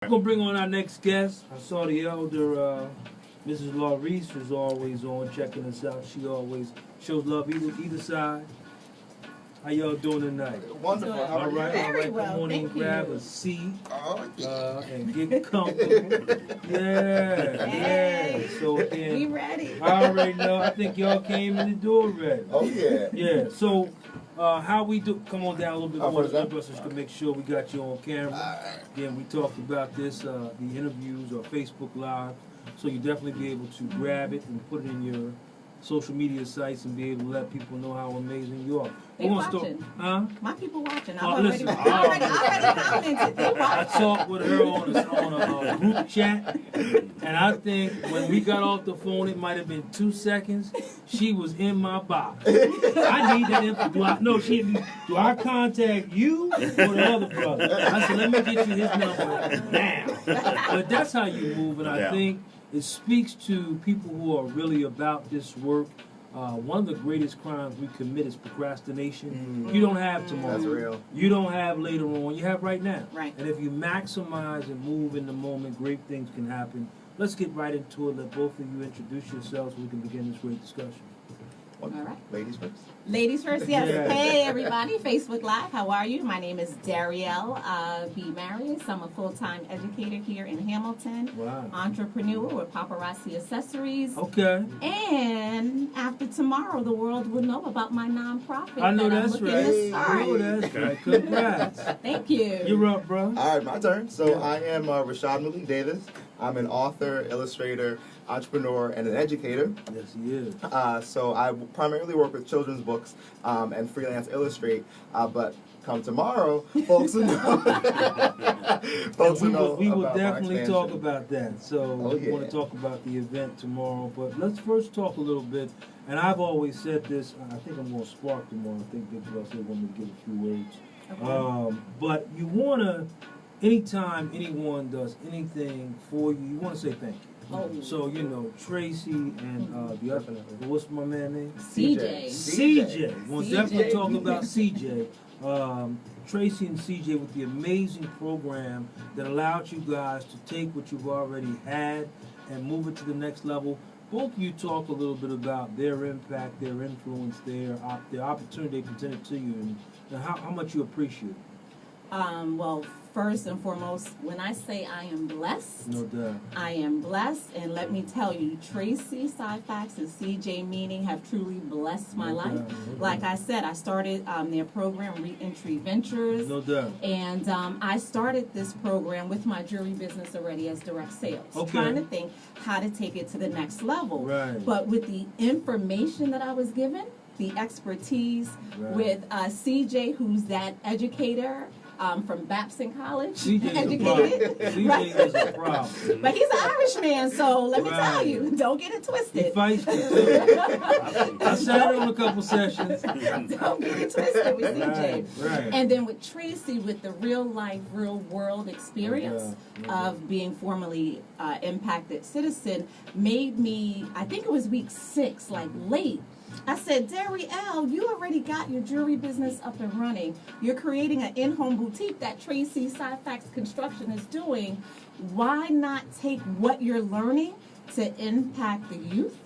We're going to bring on our next guest. I saw the elder, Mrs. Laurice, was always on checking us out. She always shows love either side. How y'all doing tonight? Wonderful. All right, Very Come well, on in, thank grab you. a seat and Hey. get comfortable. Yeah. So We again, ready. I already know. I think y'all came in the door ready. Oh, yeah. Yeah. So how we do? Come on down a little bit more. first up? The brothers can make sure we got you on camera. Again, we talked about this, the interviews or Facebook Live. So you definitely be able to grab it and put it in your social media sites and be able to let people know how amazing you are. They We're gonna watching. Huh? My people watching. Oh, I've listen. already commented. They I watching. talked with her on a group chat, and I think when we got off the phone, it might have been 2 seconds. She was in my box. I need that info. Do I contact you or the other brother? I said, let me get you his number now. But that's how you move, and I think it speaks to people who are really about this work. One of the greatest crimes we commit is procrastination. You don't have tomorrow. That's real. You don't have later on. You have right now. Right. And if you maximize and move in the moment, great things can happen. Let's get right into it. Let both of you introduce yourselves so we can begin this great discussion. All right. Ladies first. Ladies first, yes. Yeah. Hey, everybody. Facebook Live. How are you? My name is Darielle B. Marius. I'm a full-time educator here in Hamilton. Wow. Entrepreneur with Paparazzi Accessories. Okay. And after tomorrow, the world will know about my nonprofit. I know that that's I'm looking right. to start. I know that's right. Congrats. Thank you. You're up, bro. All right, my turn. So I am Rashad Malik Davis. I'm an author, illustrator, entrepreneur, and an educator. Yes, he is. So I primarily work with children's books and freelance illustrate. But come tomorrow, folks will know. Folks will know We will about my definitely expansion. talk about that. So Oh, we want yeah. to talk about the event tomorrow. But let's first talk a little bit. And I've always said this. I think I'm going to spark tomorrow. I think Big Bro said want me to give a few words. Okay. But you want to, anytime anyone does anything for you, you want to say thank you. Oh. So, Tracy and the other, what's my man name? CJ. CJ. We'll CJ. definitely talk about CJ. Tracy and CJ with the amazing program that allowed you guys to take what you've already had and move it to the next level. Both of you talk a little bit about their impact, their influence, their opportunity they presented to you, and how much you appreciate it. Well, first and foremost, when I say I am blessed, No doubt. I am blessed, and let me tell you, Tracy Syfax and CJ Meaning have truly blessed my No life. doubt, no doubt. Like I said, I started their program, Reentry Ventures, No doubt. and I started this program with my jewelry business already as direct sales, Okay. trying to think how to take it to the next level. Right. But with the information that I was given, the expertise, Right. with CJ, who's that educator, from Babson College, CJ is a problem. CJ is a problem. But he's an Irish man, so let me tell Right. you, don't get it He twisted. fights you too. I sat on a couple sessions. Don't get it twisted with CJ. Right. And then with Tracy, with the real life, real world experience Yeah. of being formerly impacted citizen, made me, I think it was week 6, like late. I said, Darielle, you already got your jewelry business up and running. You're creating an in-home boutique that Tracy Syfax Construction is doing. Why not take what you're learning to impact the youth,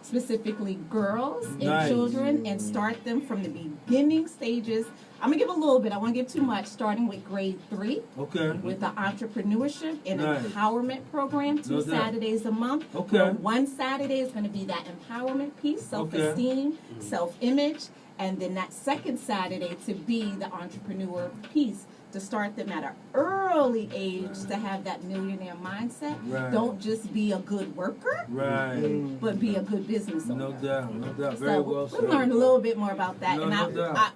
specifically girls and Nice. children, and start them from the beginning stages? I'm going to give a little bit. I won't give too much, starting with grade 3 Okay. with the entrepreneurship and Nice. empowerment program, 2 No doubt. Saturdays a month. Okay. Where one Saturday is going to be that empowerment piece, self-esteem, self-image, and then that second Saturday to be the entrepreneur piece, to start them at an early age to have that millionaire mindset. Right. Don't just be a good worker, Right. but be a good business owner. No doubt. No doubt. Very So well we said. learned a little bit more about that, No, and no I doubt.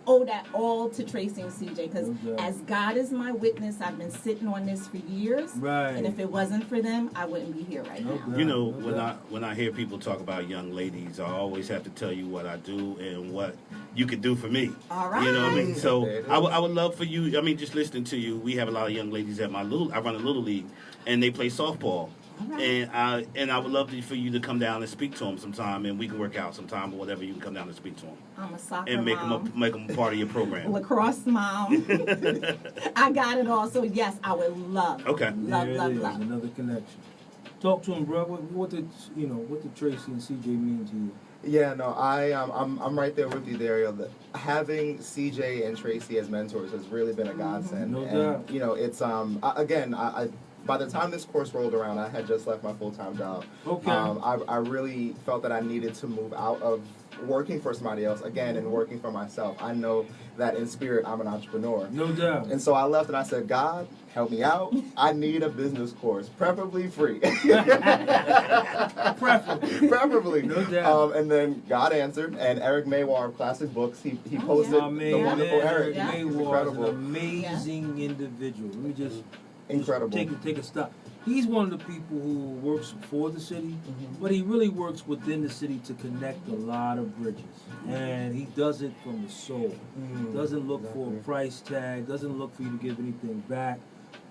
owe that all to Tracy and CJ, because No doubt. as God is my witness, I've been sitting on this for years, Right. and if it wasn't for them, I wouldn't be here right No now. doubt. You know, No when doubt. I hear people talk about young ladies, I always have to tell you what I do and what you could do for me. All right. You know what I mean? So There it is. I would love for you. I mean, just listening to you, we have a lot of young ladies at I run a little league, and they play softball. All right. And I would love for you to come down and speak to him sometime, and we can work out sometime or whatever. You can come down and speak to him I'm a soccer and make mom. him a part of your program. Lacrosse mom. I got it all. So yes, I would love. Okay. Love, There it love, is, love. another connection. Talk to him, bro. What did Tracy and CJ mean to you? Yeah, no, I'm right there with you, Dario. Having CJ and Tracy as mentors has really been a godsend. No and, doubt. It's I by the time this course rolled around, I had just left my full-time job. Okay. I really felt that I needed to move out of working for somebody else again and working for myself. I know that in spirit I'm an entrepreneur. No doubt. And so I left and I said, God, help me out. I need a business course, preferably free. Preferably. No doubt. And then God answered, and Eric Maywar of Classic Books, he posted I the mean, wonderful Eric. Yeah. Maywar is an Incredible. amazing individual. Let me just Incredible. take a stop. He's one of the people who works for the city, but he really works within the city to connect a lot of bridges. And he does it from the soul. Doesn't look for a price tag, doesn't look for you to give anything back.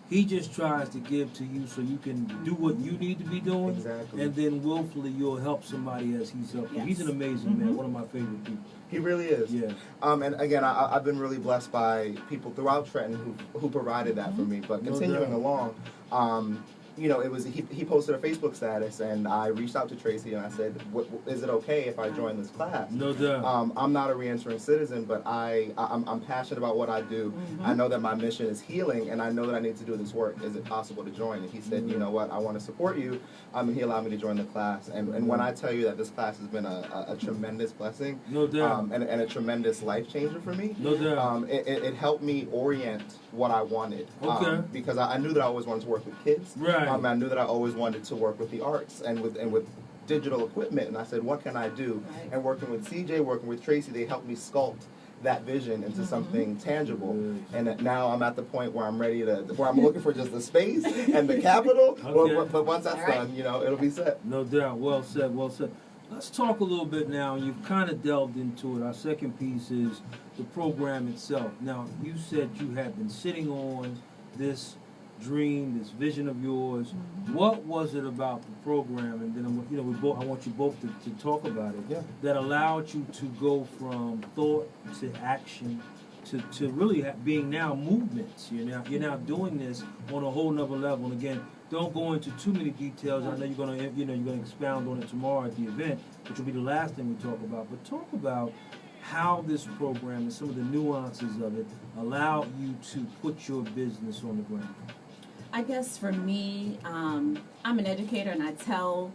He just tries to give to you so you can do what you need to be doing. Exactly. And then willfully you'll help somebody as he's helping. Yes. He's an amazing man, one of my favorite people. He really is. Yeah. And again, I've been really blessed by people throughout Trenton who provided that for me. But No continuing doubt. along, it was he posted a Facebook status, and I reached out to Tracy and I said, "Is it okay if I join this class?" No doubt. I'm not a re-entering citizen, but I'm passionate about what I do. I know that my mission is healing, and I know that I need to do this work. Is it possible to join? And he said, "You know what? I want to support you." And he allowed me to join the class. And when I tell you that this class has been a tremendous blessing, No doubt. and a tremendous life changer for me, No doubt. it helped me orient what I wanted. Okay. Because I knew that I always wanted to work with kids. Right. I knew that I always wanted to work with the arts and with digital equipment. And I said, what can I do? Right. And working with CJ, working with Tracy, they helped me sculpt that vision into something tangible. Yes. And now I'm at the point where I'm looking for just the space and the capital. Okay. But once that's All right. done, it'll be set. No doubt. Well said. Well said. Let's talk a little bit now. You've kind of delved into it. Our second piece is the program itself. Now, you said you have been sitting on this dream, this vision of yours. What was it about the program? And then I want you both to talk about it. Yeah. That allowed you to go from thought to action to really being now movements. You're now doing this on a whole nother level. And again, don't go into too many details. I know you're gonna expound on it tomorrow at the event, which will be the last thing we talk about. But talk about how this program and some of the nuances of it allow you to put your business on the ground. I guess for me, I'm an educator, and I tell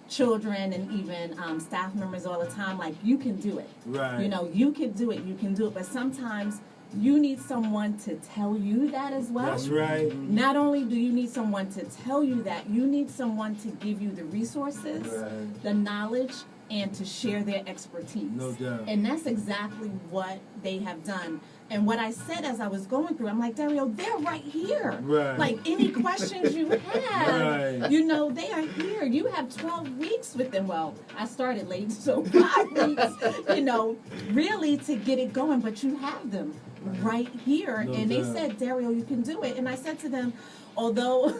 children and even staff members all the time, like, you can do it. Right. You can do it. You can do it. But sometimes you need someone to tell you that as well. That's right. Not only do you need someone to tell you that, you need someone to give you the resources, Right. the knowledge, and to share their expertise. No doubt. And that's exactly what they have done. And what I said as I was going through, I'm like, Dario, they're right here. Right. Like, any questions you have, Right. they are here. You have 12 weeks with them. Well, I started late, so 5 weeks, really to get it going. But you have them right here. No And they doubt. said, Dario, you can do it. And I said to them, although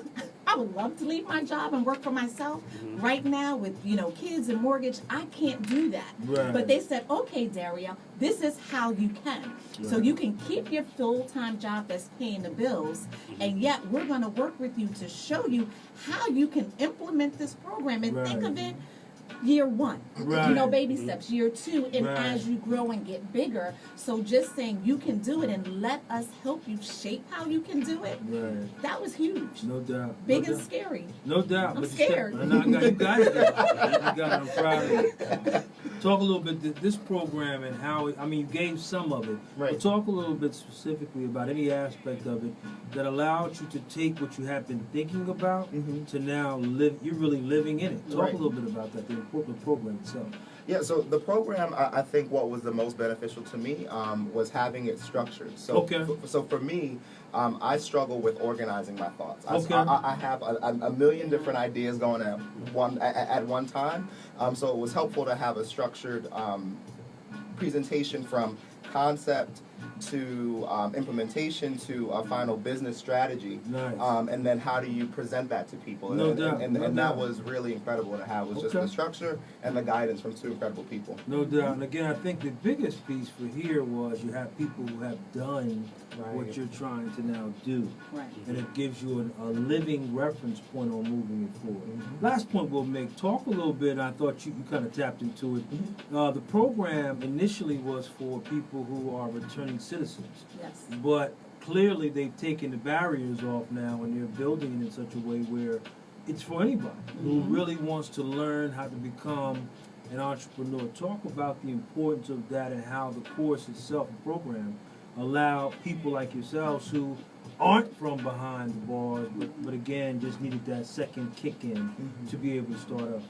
I would love to leave my job and work for myself, right now with, kids and mortgage, I can't do that. Right. But they said, okay, Dario, this is how you can. So Right. you can keep your full-time job that's paying the bills, and yet we're going to work with you to show you how you can implement this program. And think Right. of it, year one, Right. baby steps, year two, and Right. as you grow and get bigger. So just saying you can do it and let us help you shape how you can do it, Right. that was huge. No doubt. Big no and doubt. scary. No doubt. I'm but you scared. You got it. You got it. I'm proud of you. Talk a little bit this program and how you gave some of it. Right. But talk a little bit specifically about any aspect of it that allowed you to take what you have been thinking about to now live. You're really living in it. Talk Right. a little bit about that, the program itself. Yeah, so the program, I think what was the most beneficial to me was having it structured. So, Okay. So for me, I struggle with organizing my thoughts. Okay. I have a million different ideas going at one time. So it was helpful to have a structured presentation from concept to implementation to a final business strategy. Nice. And then how do you present that to people? No and doubt, and no that doubt. was really incredible to have, was just Okay. the structure and the guidance from two incredible people. No doubt. And again, I think the biggest piece for here was you have people who have done what Right. you're trying to now do. Right. And it gives you a living reference point on moving it forward. Mm-hmm. Last point we'll make, talk a little bit, I thought you kind of tapped into it. The program initially was for people who are returning citizens, Yes. but clearly they've taken the barriers off now and they're building it in such a way where it's for anybody who really wants to learn how to become an entrepreneur. Talk about the importance of that and how the course itself, the program, allow people like yourselves who aren't from behind the bars, but again, just needed that second kick in to be able to start up.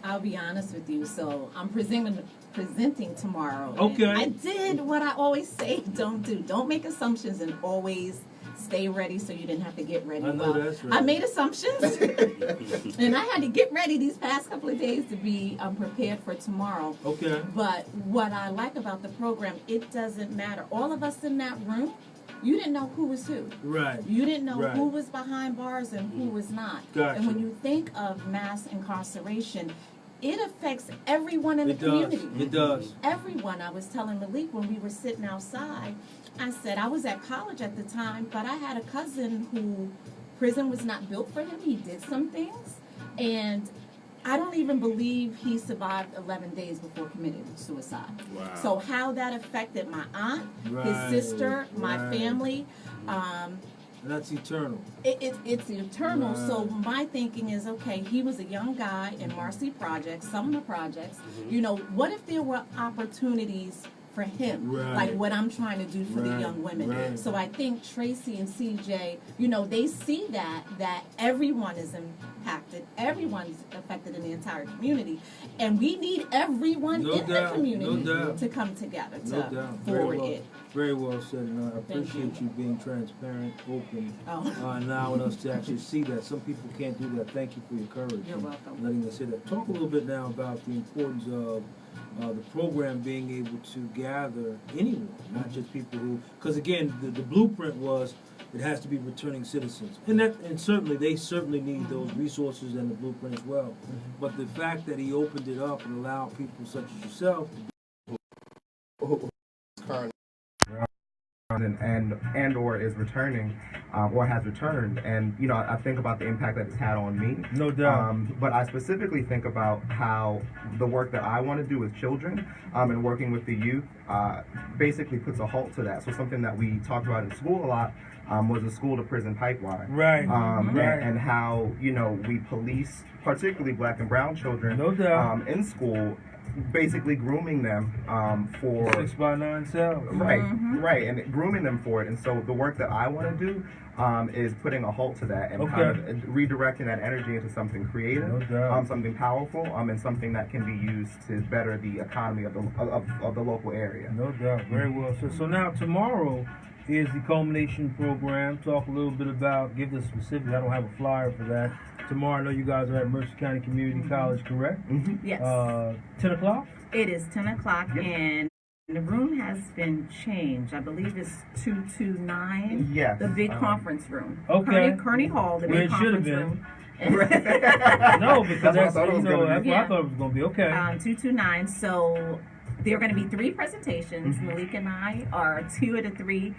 I'll be honest with you. So I'm presenting tomorrow. and Okay. I did what I always say don't do. Don't make assumptions and always stay ready so you didn't have to get ready. I know that's right. I made assumptions and I had to get ready these past couple of days to be prepared for tomorrow. Okay. But what I like about the program, it doesn't matter. All of us in that room, you didn't know who was who. Right. You didn't know Right. who was behind bars and who was not. Gotcha. And when you think of mass incarceration, it affects everyone in It the does. community. It does. Everyone. I was telling Malik when we were sitting outside, I said I was at college at the time, but I had a cousin who prison was not built for him. He did some things, and I don't even believe he survived 11 days before committing suicide. Wow. So how that affected my aunt, Right, his sister, my right. family, And that's eternal. it's eternal. Right. So my thinking is, okay, he was a young guy in Marcy Projects, Sumner Projects. You know, what if there were opportunities for him, Right. like what I'm trying to do for the Right, young women? right. So I think Tracy and CJ, you know, they see that everyone is impacted, everyone's affected in the entire community, and we need everyone No in doubt, the community no doubt. to come together No to doubt. forward it. Very well said, and I Thank appreciate you being transparent, open, Oh. allowing us to actually see that. Some people can't do that. Thank you for your courage. You're and welcome. Letting us hear that. Talk a little bit now about the importance of the program being able to gather anyone, not just people who, because again, the blueprint was it has to be returning citizens, and certainly they certainly need those resources and the blueprint as well. But the fact that he opened it up and allowed people such as yourself Current and or is returning or has returned, and you know, I think about the impact that it's had on me. No doubt. But I specifically think about how the work that I want to do with children and working with the youth basically puts a halt to that. So something that we talked about in school a lot was the school to prison pipeline. Right. Right. And how, you know, we police particularly black and brown children No doubt. in school, basically grooming them for 6x9 cells. right, right, and grooming them for it. And so the work that I want to do is putting a halt to that and kind of redirecting that energy into something creative, No doubt. something powerful, and something that can be used to better the economy of the local area. No doubt. Very well. So now tomorrow is the culmination program. Talk a little bit about, give the specifics. I don't have a flyer for that. Tomorrow, I know you guys are at Mercer County Community College, correct? Yes. 10 o'clock? It is 10 o'clock, Yep. and the room has been changed. I believe it's 229. Yes. The big conference room. Okay. Kearney Hall, the Where big it should have conference been. room. No, because That's what I that's, thought it was gonna be. that's what I Yeah. thought it was going to be. Okay. 229. So there are going to be 3 presentations. Malik and I are 2 of the 3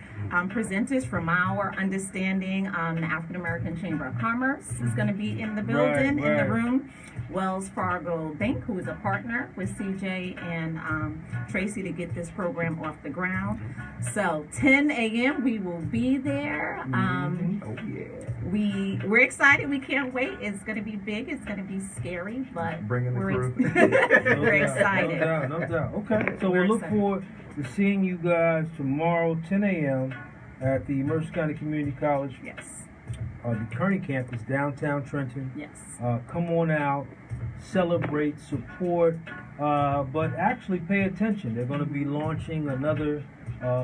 presenters. From our understanding, the African American Chamber of Commerce is going to be in the building, in right. the room. Wells Fargo Bank, who is a partner with CJ and Tracy to get this program off the ground. So 10 a.m. we will be there. Oh yeah. We're excited. We can't wait. It's going to be big. It's going to be scary, but Bringing the we're, crew. No we're doubt, excited. No doubt, no doubt. Okay. So We're we'll look excited. forward to seeing you guys tomorrow, 10 a.m. at the Mercer County Community College, Yes. the Kearney campus, downtown Trenton. Yes. Come on out, celebrate, support, but actually pay attention. They're going to be launching another,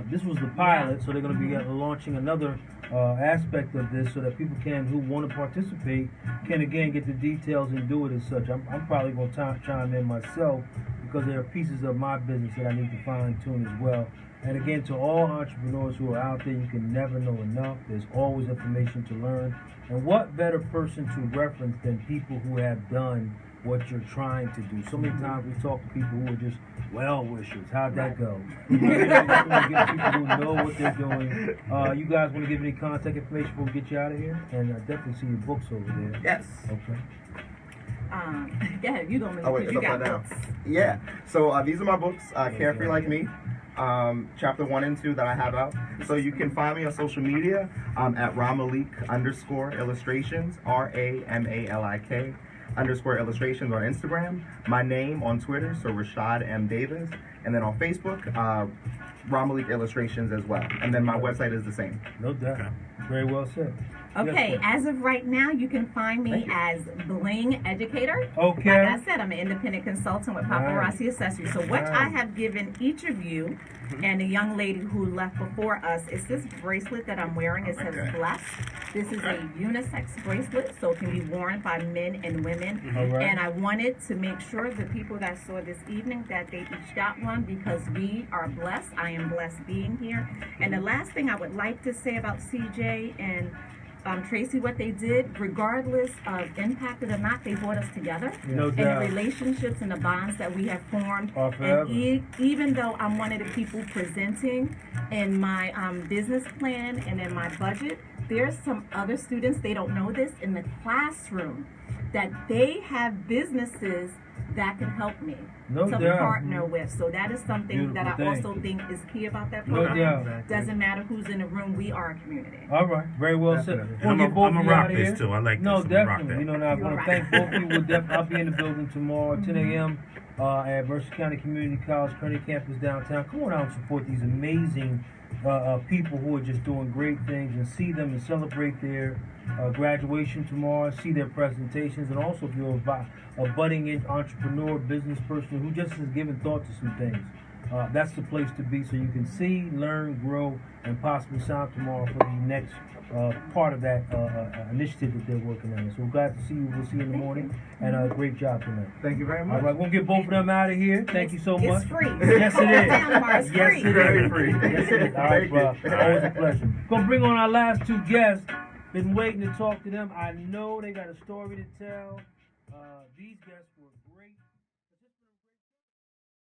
this was the pilot, so they're going to be launching another aspect of this so that people who want to participate can again get the details and do it as such. I'm probably going to chime in myself because there are pieces of my business that I need to fine tune as well And again, to all entrepreneurs who are out there, you can never know enough. There's always information to learn. And what better person to reference than people who have done what you're trying to do? So many times we talk to people who are just well-wishers. How'd that go? You want to get people who know what they're doing. You guys want to give any contact information before we get you out of here? And I definitely see your books over there. Yes. Okay. Yeah, you gonna Oh, wait, you it's got upside down. books. Yeah. So these are my books, Carefree Like Me, chapter 1 and 2 that I have out. So you can find me on social media at Ramalik_illustrations, RAMALIK_illustrations on Instagram. My name on Twitter, so Rashad M. Davis. And then on Facebook, Ramalik Illustrations as well. And then my website is the same. No doubt. Very well said. Okay, Yes, as of right now, you can find me Thank you. as Bling Educator. Okay. Like I said, I'm an independent consultant with Paparazzi Accessories. So what I have given each of you and the young lady who left before us is this bracelet that I'm wearing. It says Blessed. This is a unisex bracelet, so it can be worn by men and women. All right. And I wanted to make sure the people that saw this evening that they each got one because we are blessed. I am blessed being here. And the last thing I would like to say about CJ and Tracy, what they did, regardless of impacted or not, they brought us together. No And doubt. the relationships and the bonds that we have formed. Are forever. And even though I'm one of the people presenting in my business plan and in my budget, there's some other students, they don't know this, in the classroom that they have businesses that can help me No to doubt. partner with. So that is something that I Beautiful also think is key about that No program. doubt. Doesn't matter who's in the room, we are a community. All right, very well said. Definitely. We'll get both I'm of a you rock out of here. this too. I like No, this. I'm a rock definitely. that. You know, and I You're want to right. thank both of you. I'll be in the building tomorrow, 10 a.m. At Mercer County Community College, Kearney campus downtown. Come on out and support these amazing people who are just doing great things, and see them and celebrate their graduation tomorrow. See their presentations, and also if you're a budding entrepreneur, business person who just has given thought to some things. That's the place to be, so you can see, learn, grow, and possibly sign up tomorrow for the next part of that initiative that they're working on. So we're glad to see you. We'll see you in the morning, and great job tonight. Thank you very All much. right, we'll get both of them out of here. Thank you so much. It's free. Yes, it is. Down tomorrow, it's Yes, free. it is. Very free. Yes, it is. All right, Thank bro. you. Always a pleasure. Gonna bring on our last two guests. Been waiting to talk to them. I know they got a story to tell. These guests were great.